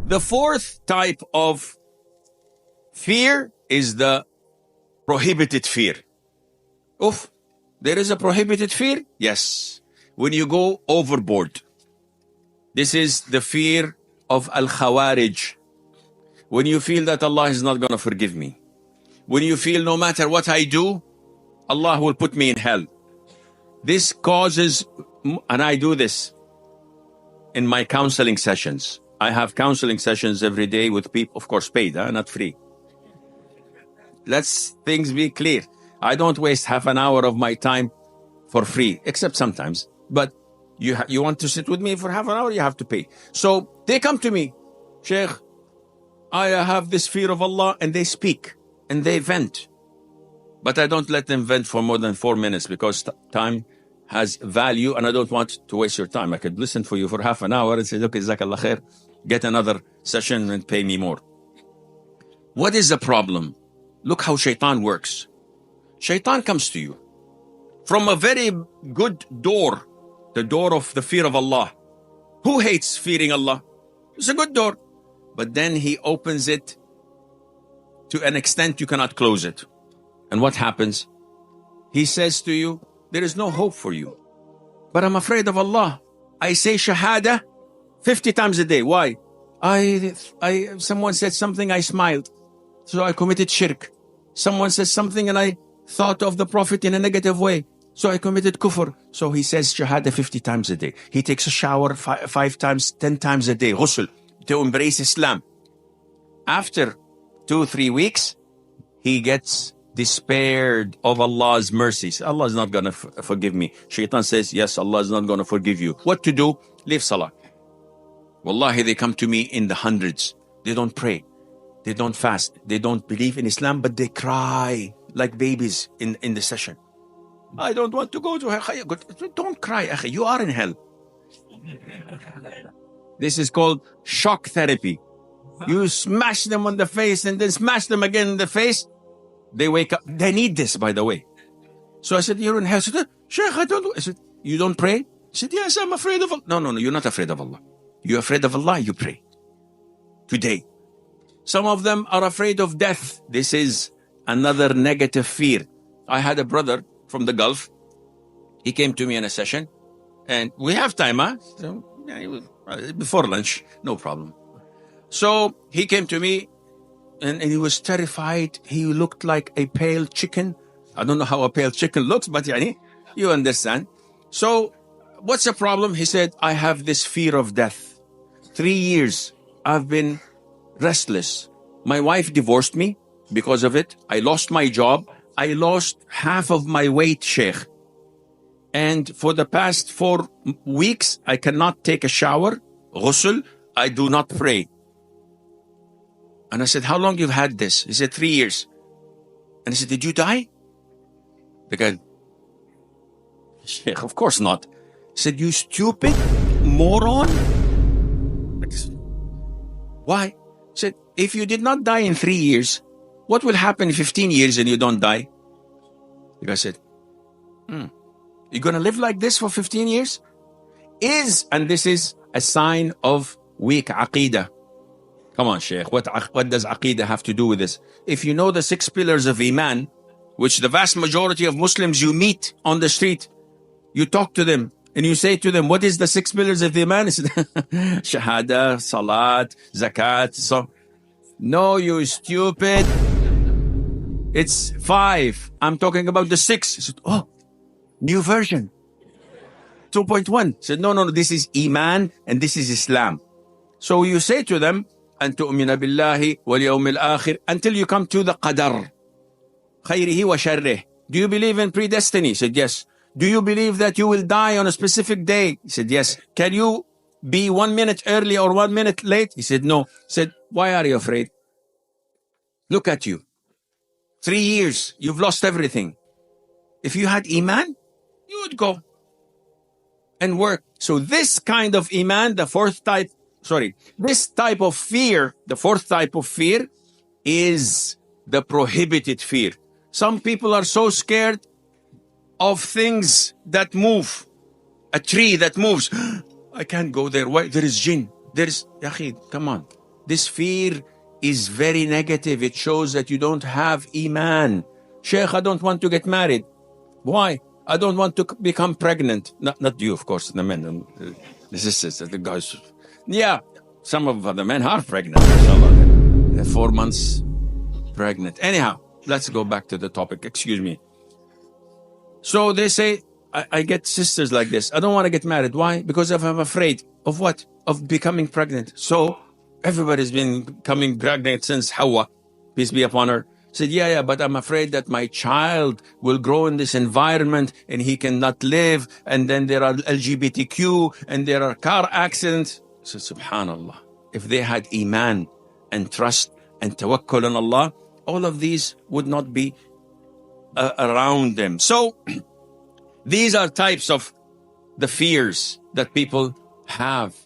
The fourth type of fear is the prohibited fear. Oof, there is a prohibited fear? Yes. When you go overboard. This is the fear of Al-Khawarij. When you feel that Allah is not going to forgive me. When you feel no matter what I do, Allah will put me in hell. This causes, and I do this in my counseling sessions. I have counseling sessions every day with people, of course paid, not free. Let's things be clear. I don't waste half an hour of my time for free, except sometimes. But you want to sit with me for half an hour, you have to pay. So they come to me, Sheikh, I have this fear of Allah, and they speak and they vent. But I don't let them vent for more than 4 minutes because time has value and I don't want to waste your time. I could listen for you for half an hour and say, okay, Jazakallah khair, get another session and pay me more. What is the problem? Look how shaitan works. Shaitan comes to you from a very good door, the door of the fear of Allah. Who hates fearing Allah? It's a good door. But then he opens it to an extent you cannot close it. And what happens? He says to you, there is no hope for you. But I'm afraid of Allah. I say shahada 50 times a day. Why? Someone said something, I smiled. So I committed shirk. Someone says something and I thought of the Prophet in a negative way. So I committed kufr. So he says shahada 50 times a day. He takes a shower 5 times, 10 times a day. Ghusl, to embrace Islam. After 2-3 weeks, he gets despaired of Allah's mercies. Allah is not going to forgive me. Shaitan says, yes, Allah is not going to forgive you. What to do? Leave salah. Wallahi, they come to me in the hundreds. They don't pray. They don't fast. They don't believe in Islam, but they cry like babies in the session. I don't want to go to hell. Don't cry, akhi. You are in hell. This is called shock therapy. You smash them on the face and then smash them again in the face. They wake up. They need this, by the way. So I said, you're in hell. I said, Sheikh, I don't know. I said, you don't pray? I said, yes, I'm afraid of Allah. No, you're not afraid of Allah. You're afraid of Allah, you pray. Today. Some of them are afraid of death. This is another negative fear. I had a brother from the Gulf. He came to me in a session. And we have time, huh? So, before lunch, no problem. So he came to me and he was terrified. He looked like a pale chicken. I don't know how a pale chicken looks, but you understand. So what's the problem? He said, I have this fear of death. 3 years I've been restless. My wife divorced me because of it. I lost my job. I lost half of my weight, Sheikh. And for the past 4 weeks, I cannot take a shower, ghusl. I do not pray. And I said, how long you've had this? He said, 3 years. And I said, did you die? The guy, Sheikh, of course not. He said, you stupid moron. Why? He said, if you did not die in 3 years, what will happen in 15 years and you don't die? The guy said, you're going to live like this for 15 years? And this is a sign of weak aqeedah. Come on, Sheikh, what does aqeedah have to do with this? If you know the 6 pillars of Iman, which the vast majority of Muslims you meet on the street, you talk to them and you say to them, what is the 6 pillars of Iman? He said, Shahada, Salat, Zakat. So, no, you stupid. It's 5. I'm talking about the 6. He said, oh, new version. 2.1. He said, no, this is Iman and this is Islam. So you say to them, أن تؤمن بالله واليوم الآخر, until you come to the qadar, خيره وشره. Do you believe in predestiny? He said, yes. Do you believe that you will die on a specific day? He said, yes. Can you be 1 minute early or 1 minute late? He said, no. He said, why are you afraid? Look at you. 3 years, you've lost everything. If you had Iman, you would go and work. So this kind of Iman, this type of fear, the fourth type of fear is the prohibited fear. Some people are so scared of things that move. A tree that moves. I can't go there. Why? There is jinn. There is, Yaqid, come on. This fear is very negative. It shows that you don't have iman. Sheikh, I don't want to get married. Why? I don't want to become pregnant. Not you, of course, the men, the sisters, the guys. Yeah, some of the men are pregnant. They're 4 months pregnant. Anyhow, let's go back to the topic. Excuse me. So they say, I get sisters like this. I don't want to get married. Why? Because I'm afraid of what? Of becoming pregnant. So everybody's been becoming pregnant since Hawa, peace be upon her. Said, yeah, but I'm afraid that my child will grow in this environment and he cannot live. And then there are LGBTQ and there are car accidents. So subhanallah, if they had iman and trust and tawakkul on Allah, all of these would not be around them. So these are types of the fears that people have.